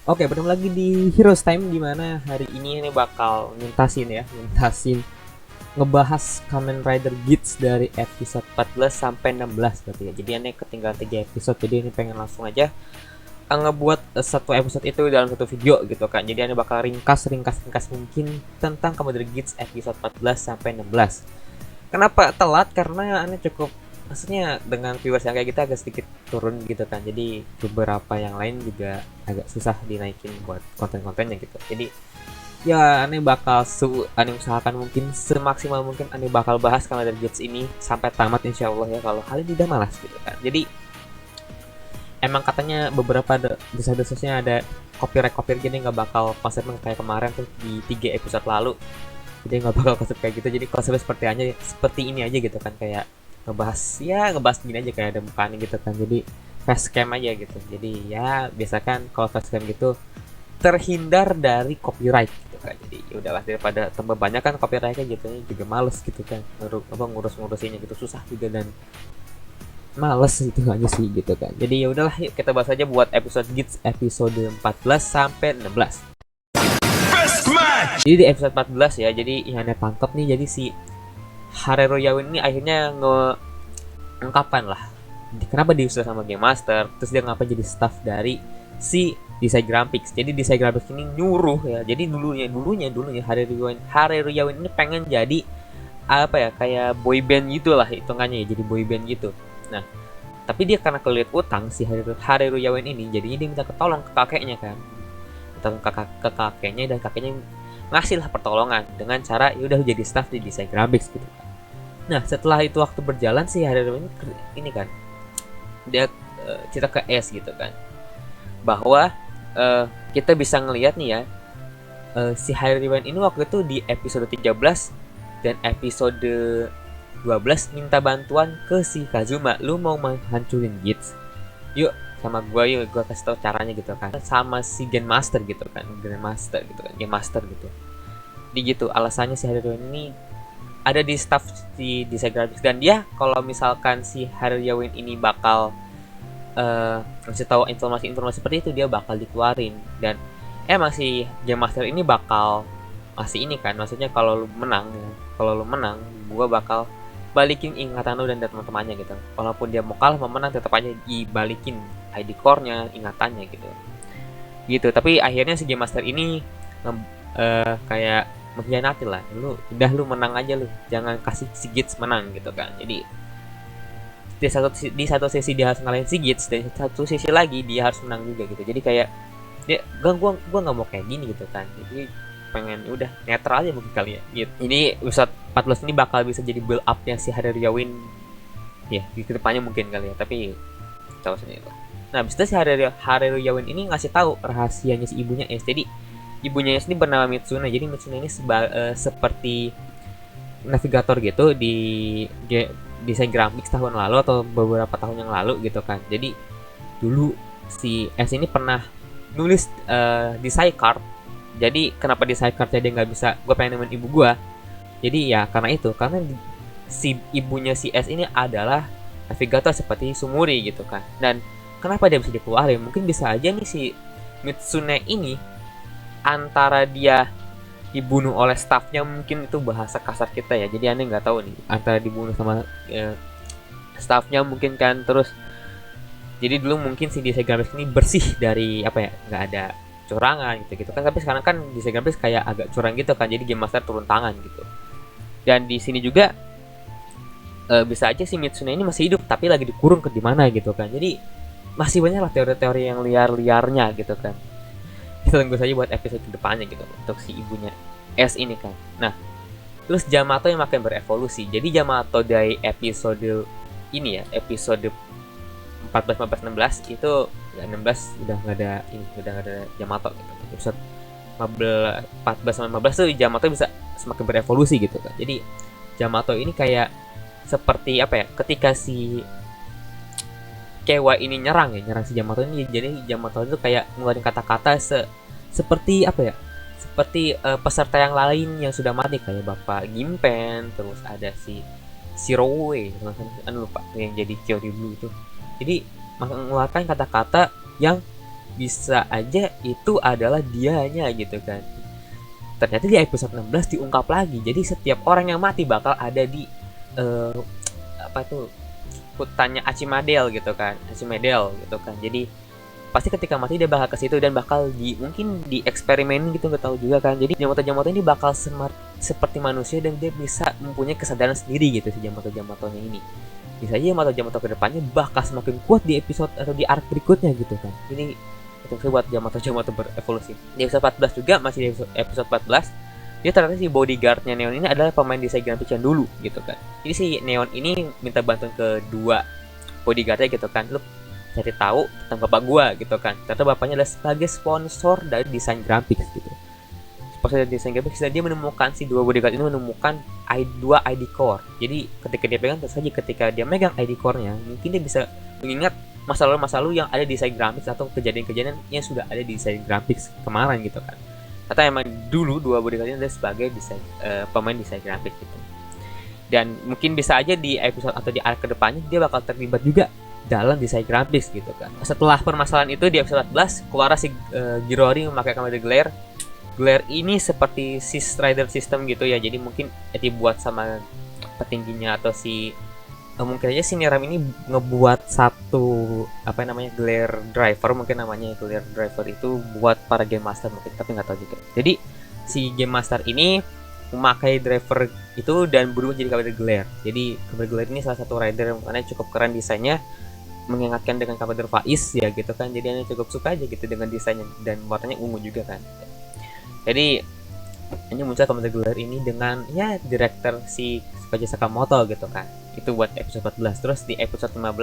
Oke, bertemu lagi di Heroes Time di mana hari ini bakal ngebahas Kamen Rider Geats dari episode 14 sampai 16 berarti ya. Jadi ini ketinggalan 3 episode. Jadi ini pengen langsung aja ngebuat satu episode itu dalam satu video gitu kan. Jadi ini bakal ringkas mungkin tentang Kamen Rider Geats episode 14 sampai 16. Kenapa telat? Karena ini cukup, maksudnya dengan viewers yang kayak kita agak sedikit turun gitu kan, jadi beberapa yang lain juga agak susah dinaikin buat konten-kontennya gitu. Jadi ya aneh bakal aneh usahakan mungkin semaksimal mungkin aneh bakal bahas Kamen Rider Gates ini sampai tamat insya Allah ya, kalau hal ini tidak malas gitu kan. Jadi emang katanya beberapa desas-desasnya ada copyright gini, nggak bakal konsepnya kayak kemarin tuh di 3 episode lalu. Jadi nggak bakal konsep kayak gitu, jadi konsepnya seperti ini aja gitu kan, kayak ngebahas gini aja, kayak ada mukanya gitu kan, jadi facecam aja gitu. Jadi ya biasakan kalau facecam gitu terhindar dari copyright gitu kan. Jadi ya udahlah, daripada tambah banyak kan copyrightnya gitu, juga males gitu kan, ngurus-ngurusinnya gitu, susah juga dan males itu aja sih gitu kan. Jadi ya udahlah, yuk kita bahas aja buat episode Gits episode 14 sampai 16. Jadi di episode 14 ya, jadi yang aneh tangkap nih, jadi si Harero Yawin ini akhirnya ngungkapkan lah kenapa dia sudah sama Game Master, terus dia ngapa jadi staff dari si Desain Graphics. Jadi Desain Graphics ini nyuruh ya, jadi dulunya Harero Yawin ini pengen jadi apa ya, kayak boy band gitulah hitungannya ya, jadi boy band gitu. Nah tapi dia karena kelihat utang si Harero Yawin ini, jadinya dia minta ketolong ke kakeknya kan, ke kakeknya, dan kakeknya ngasih lah pertolongan dengan cara ya udah jadi staff di Desain Graphics gitu. Nah setelah itu waktu berjalan si Harero ini kan dia cerita ke S gitu kan, bahwa kita bisa ngelihat nih ya, si Harero ini waktu itu di episode 13 dan episode 12 minta bantuan ke si Kazuma, lu mau menghancurin Gits, yuk sama gue kasih tau caranya gitu kan, sama si Grandmaster gitu kan, Game Master gitu. Di gitu alasannya si Harero ini ada di staff di desain grafis, dan dia kalau misalkan si Haryawin ini bakal ngasih tahu informasi seperti itu, dia bakal dikeluarin. Dan emang si Game Master ini bakal ngasih ini kan, maksudnya kalau lu menang gua bakal balikin ingatan lu dan teman-temannya gitu. Walaupun dia mau kalah mau menang, tetap aja dibalikin ID core-nya, ingatannya gitu. Tapi akhirnya si Game Master ini kayak mengkhianati lah, lu menang aja, lu jangan kasih si Gits menang gitu kan. Jadi di satu sesi dia harus ngalahin si Gits, dan satu sesi lagi dia harus menang juga gitu. Jadi kayak dia gua nggak mau kayak gini gitu kan, jadi pengen udah netral aja mungkin kali ya gitu. Ini episode 14 ini bakal bisa jadi build upnya si Hader Yawin ya di kedepannya mungkin kali ya, tapi tahu sendiri lah. Nah abis itu si Hader Yawin ini ngasih tahu rahasianya si ibunya S. Jadi ibunya S ini bernama Mitsune. Jadi Mitsune ini seperti navigator gitu di desain grafik tahun lalu atau beberapa tahun yang lalu gitu kan. Jadi dulu si S ini pernah nulis di sidecard. Jadi kenapa di sidecardnya dia nggak bisa, gue pengen nemenin ibu gue. Jadi ya karena itu, karena si ibunya si S ini adalah navigator seperti Sumuri gitu kan. Dan kenapa dia bisa dikeluarin, mungkin bisa aja nih si Mitsune ini antara dia dibunuh oleh staffnya, mungkin itu bahasa kasar kita ya, jadi aneh nggak tahu nih, antara dibunuh sama staffnya mungkin kan. Terus jadi dulu mungkin si desain grafis ini bersih dari apa ya, nggak ada curangan gitu kan. Tapi sekarang kan desain grafis kayak agak curang gitu kan, jadi Game Master turun tangan gitu. Dan di sini juga bisa aja si Mitsune ini masih hidup tapi lagi dikurung ke dimana gitu kan. Jadi masih banyak lah teori-teori yang liarnya gitu kan. Kita tunggu saja buat episode kedepannya gitu untuk si ibunya S ini kan. Nah terus Yamato yang makin berevolusi. Jadi Yamato dari episode ini ya, episode 14, 15, 16 itu ya, 16 udah nggak ada Yamato gitu. Episode 14 sama 15 tuh Yamato bisa semakin berevolusi gitu kan. Jadi Yamato ini kayak seperti apa ya, ketika si Kewa ini nyerang si Yamato ini, jadi Yamato itu kayak ngeluarin kata-kata seperti apa ya, seperti peserta yang lain yang sudah mati, kayak Bapak Gimpen, terus ada si Shirowe, lupa yang jadi Kyori Blue itu. Jadi mengeluarkan kata-kata yang bisa aja itu adalah dianya gitu kan. Ternyata di episode 16 diungkap lagi. Jadi setiap orang yang mati bakal ada di apa tuh, hutannya Archimedel gitu kan, jadi pasti ketika mati dia bakal ke situ dan bakal mungkin di eksperimen gitu, nggak tahu juga kan. Jadi Yamato ini bakal smart seperti manusia dan dia bisa mempunyai kesadaran sendiri gitu si Yamato-nya ini. Bisa aja Yamato ke depannya bakal semakin kuat di episode atau di arc berikutnya gitu kan. Ini itu buat Yamato berevolusi. Di episode 14 juga, masih di episode 14, dia ternyata si bodyguardnya Neon ini adalah pemain desain grafis yang dulu gitu kan. Jadi si Neon ini minta bantuan ke dua bodyguardnya gitu kan, lu cari tahu tentang bapak gua gitu kan. Ternyata bapaknya adalah sebagai sponsor dari desain grafik gitu. Sponsor dari desain grafik, dia menemukan si dua bodyguard ini menemukan dua ID core. Jadi ketika dia pegang, tentu saja ketika dia megang ID core-nya, mungkin dia bisa mengingat masa lalu yang ada di desain grafik atau kejadian-kejadian yang sudah ada di desain grafik kemarin gitu kan. Atau emang dulu dua bodyguard ini adalah sebagai pemain desain grafik gitu. Dan mungkin bisa aja di episode atau di arc kedepannya dia bakal terlibat juga dalam desain grafis gitu kan. Setelah permasalahan itu di episode 14 keluar si Jirori memakai kamera glare. Glare ini seperti si Strider system gitu ya. Jadi mungkin dibuat sama petingginya atau si mungkin aja si Niram ini ngebuat satu glare driver, mungkin namanya glare driver itu buat para game master mungkin, tapi nggak tahu juga. Jadi si game master ini memakai driver itu dan berubah jadi kamera glare. Jadi kamera glare ini salah satu rider yang mana cukup keren desainnya, mengingatkan dengan kamera Faiz ya gitu kan. Jadi Anda cukup suka aja gitu dengan desainnya dan warnanya ungu juga kan. Jadi ini muncul kamera glare ini dengan ya director si Koji Sakamoto gitu kan. Itu buat episode 14. Terus di episode 15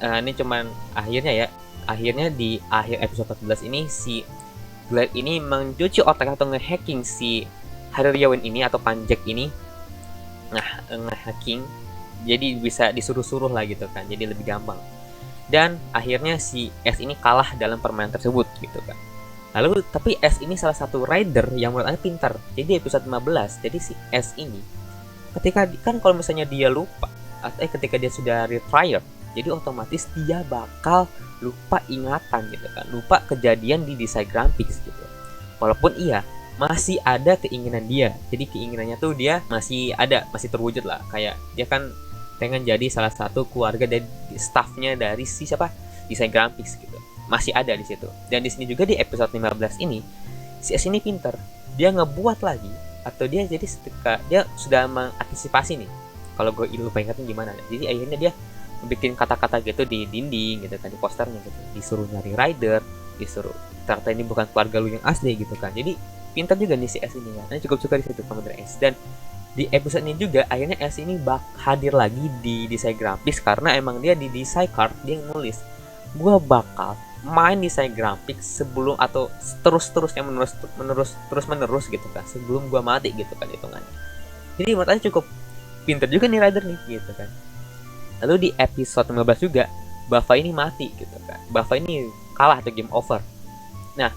ini cuman akhirnya di akhir episode 14 ini si Glare ini mencuci otak atau ngehacking si Haririawan ini atau Panjek ini. Ngehacking, jadi bisa disuruh-suruh lah gitu kan, jadi lebih gampang. Dan akhirnya si S ini kalah dalam permainan tersebut gitu kan. Lalu tapi S ini salah satu rider yang menurut Anda pintar. Jadi episode 15, jadi si S ini ketika kan kalau misalnya dia lupa atau ketika dia sudah retire, jadi otomatis dia bakal lupa ingatan gitu kan, lupa kejadian di desain grafis gitu. Walaupun iya masih ada keinginan dia, jadi keinginannya tuh dia masih ada, masih terwujud lah. Kayak dia kan pengen jadi salah satu keluarga dari staffnya dari si desain grafis gitu, masih ada di situ. Dan di sini juga di episode 15 ini si S ini pinter, dia ngebuat lagi atau dia jadi ketika dia sudah mengantisipasi nih, kalau gue lupa ingatin gimana. Jadi akhirnya dia bikin kata-kata gitu di dinding gitu kan, di posternya gitu, disuruh nyari rider, disuruh ternyata ini bukan keluarga lu yang asli gitu kan. Jadi pintar juga nih si S ini kan. Nah, cukup suka di situ Commander S. Dan di episode ini juga akhirnya S ini hadir lagi di desain grafis karena emang dia di desain card dia nulis, gue bakal main desain grafik sebelum atau terus-terusnya menerus gitu kan, sebelum gua mati gitu kan hitungannya. Jadi menurut saya cukup pinter juga nih rider nih gitu kan. Lalu di episode 15 juga Buffa ini mati gitu kan, Buffa ini kalah atau game over. Nah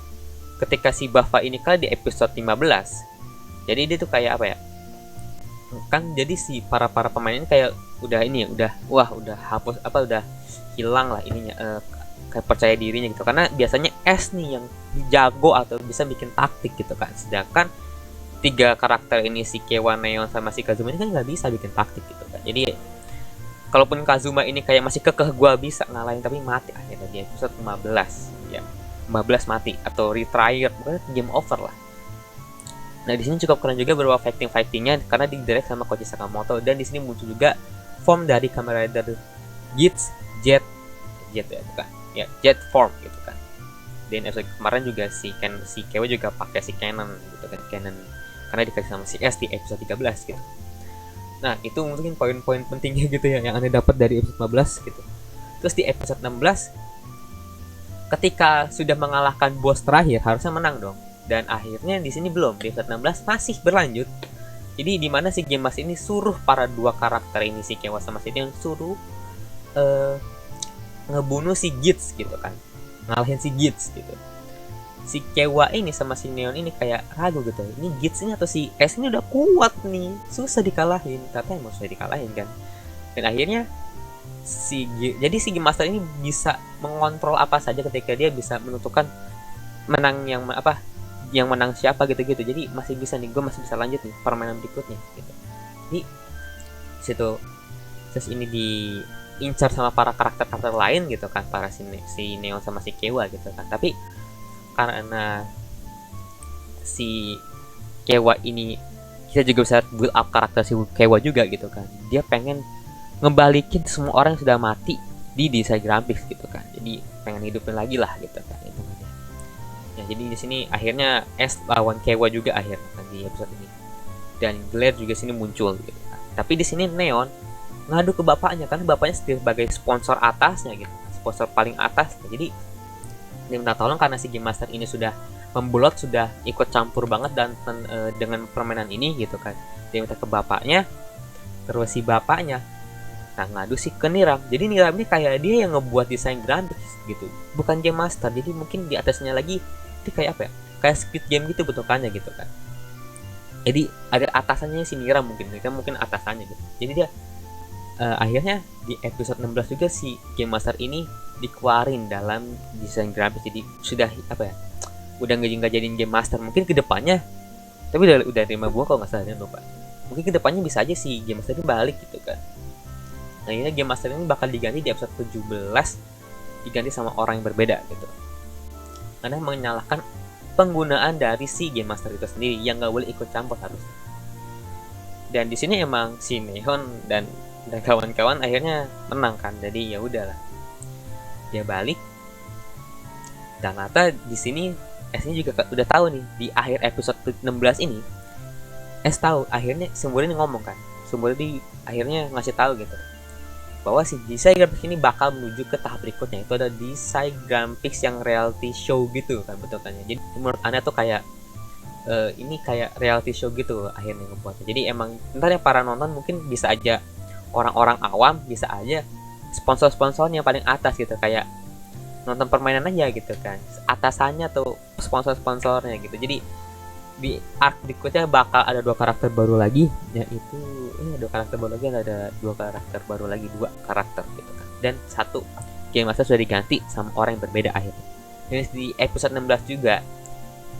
ketika si Buffa ini kalah di episode 15, jadi dia tuh kayak apa ya kan, jadi si para pemain ini kayak udah hapus udah hilang lah ininya kayak percaya dirinya gitu, karena biasanya S nih yang jago atau bisa bikin taktik gitu kan. Sedangkan tiga karakter ini si Kewa, Neon sama si Kazuma ini kan nggak bisa bikin taktik gitu kan. Jadi kalaupun Kazuma ini kayak masih kekeh gua bisa ngalahin, tapi mati akhirnya di episode 15 ya. 15 mati atau retire, bukan game over lah. Nah di sini cukup keren juga beberapa fightingnya karena didirect sama Koji Sakamoto. Dan di sini muncul juga form dari Kamen Rider Jet ya bukan ya, Jet form gitu kan. Dan episode kemarin juga si Kewa juga pakai si Cannon gitu kan, Cannon karena dikasih sama si S di episode 13 gitu. Nah itu mungkin poin-poin pentingnya gitu ya yang Anda dapat dari episode 15 gitu. Terus di episode 16 ketika sudah mengalahkan bos terakhir harusnya menang dong, dan akhirnya di sini belum. Di episode 16 masih berlanjut. Jadi di mana si Game Master ini suruh para dua karakter ini si Kewa sama si yang suruh ngebunuh si Gits gitu kan, ngalahin si Gits gitu. Si Kewa ini sama si Neon ini kayak ragu gitu, ini Gits ini atau si S ini udah kuat nih, susah dikalahin. Ternyata emang susah dikalahin kan. Dan akhirnya jadi si Game Master ini bisa mengontrol apa saja ketika dia bisa menentukan menang yang yang menang siapa gitu-gitu. Jadi masih bisa nih, gue masih bisa lanjut nih permainan berikutnya gitu. Di situ terus ini diincar sama para karakter lain gitu kan, para si Neon sama si Kewa gitu kan. Tapi karena si Kewa ini, kita juga bisa build up karakter si Kewa juga gitu kan. Dia pengen ngebalikin semua orang yang sudah mati di Design Graphics gitu kan. Jadi pengen hidupin lagi lah gitu kan itu aja. Ya, jadi di sini akhirnya S lawan Kewa juga akhirnya kan di episode ini. Dan Glare juga sini muncul gitu kan. Tapi di sini Neon ngadu ke bapaknya karena bapaknya sebagai sponsor atasnya gitu. Sponsor paling atas. Jadi dia minta tolong karena si Game Master ini sudah membelot, sudah ikut campur banget dan dengan permainan ini gitu kan. Dia minta ke bapaknya. Terus si bapaknya ngadu sih ke Niram. Jadi Niram ini kayak dia yang ngebuat desain grafis gitu, bukan Game Master. Jadi mungkin di atasnya lagi itu kayak apa ya, kayak Squid Game gitu bentukannya gitu kan. Jadi ada atasannya si Niram, mungkin atasannya gitu. Jadi dia akhirnya di episode 16 juga si Game Master ini dikeluarin dalam desain grafis. Jadi sudah apa ya, udah nggak jadiin Game Master mungkin kedepannya. Tapi udah 5 buah kalau nggak salah, dan lupa. Mungkin kedepannya bisa aja si Game Master ini balik gitu kan. Nah, ini Game Master ini bakal diganti di episode 17, diganti sama orang yang berbeda gitu. Karena menyalahkan penggunaan dari si Game Master itu sendiri yang nggak boleh ikut campur harusnya. Dan di sini emang si Neon dan kawan-kawan akhirnya menang kan. Jadi ya udahlah, dia balik. Dan ternyata di sini S ini juga udah tahu nih, di akhir episode 16 ini S tahu akhirnya Sumber ini ngomong kan. Sumber ini akhirnya ngasih tahu gitu bahwa si desain grafis ini bakal menuju ke tahap berikutnya, itu ada desain grafis yang reality show gitu kan bentukannya. Jadi menurut Anda tuh kayak ini kayak reality show gitu akhirnya ngebuatnya. Jadi emang ntar ya para nonton mungkin bisa aja orang-orang awam, bisa aja sponsor-sponsornya paling atas gitu, kayak nonton permainan aja gitu kan, atasannya tuh sponsor-sponsornya gitu. Jadi di arc berikutnya bakal ada 2 karakter baru lagi, yaitu ada 2 karakter baru lagi, 2 karakter gitu kan. Dan 1 Game Master sudah diganti sama orang yang berbeda akhirnya. Dan di episode 16 juga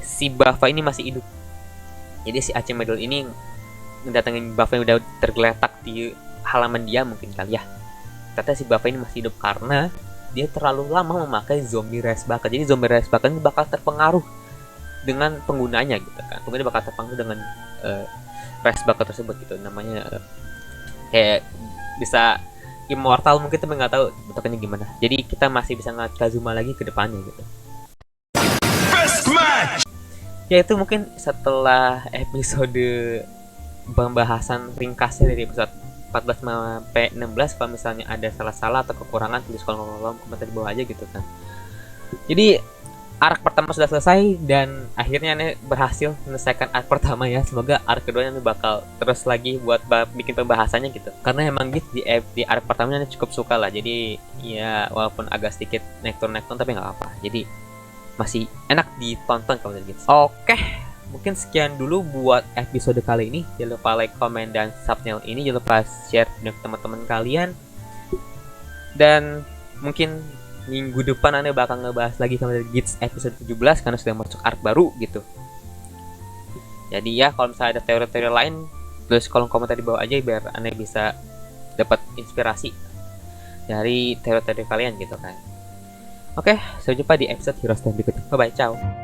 si Buffa ini masih hidup. Jadi si Archimedal ini mendatangin Buffa yang udah tergeletak di halaman dia mungkin kali ya. Ternyata si Buffa ini masih hidup karena dia terlalu lama memakai zombie rice bucket. Jadi zombie rice bucket ini bakal terpengaruh dengan penggunanya gitu kan. Kemudian bakal terpengaruh dengan rice bucket tersebut gitu. Namanya kayak bisa immortal mungkin, tapi nggak tahu bentuknya gimana. Jadi kita masih bisa ngeliat Kazuma lagi ke depannya gitu. Best match! Ya itu mungkin setelah episode pembahasan ringkasnya dari episode 14 sampai 16. Kalau misalnya ada salah-salah atau kekurangan, tulis kolom komentar di bawah aja gitu kan. Jadi arc pertama sudah selesai dan akhirnya Ane berhasil menyelesaikan arc pertama ya. Semoga arc keduanya bakal terus lagi buat bikin pembahasannya gitu. Karena emang gitu di arc pertamanya Ane cukup suka lah. Jadi ya walaupun agak sedikit naik-turun tapi nggak apa. Jadi masih enak ditonton kalau gitu. Oke, mungkin sekian dulu buat episode kali ini. Jangan lupa like, comment, dan subscribe ini. Jangan lupa share dengan teman-teman kalian. Dan mungkin minggu depan Anda bakal ngebahas lagi Kamen Rider Geats episode 17 karena sudah masuk arc baru gitu. Jadi ya kalau misalnya ada teori-teori lain, tulis kolom komentar di bawah aja biar Anda bisa dapat inspirasi dari teori-teori kalian gitu kan. Oke, sampai jumpa di episode Heroes Time berikutnya. Bye bye, ciao.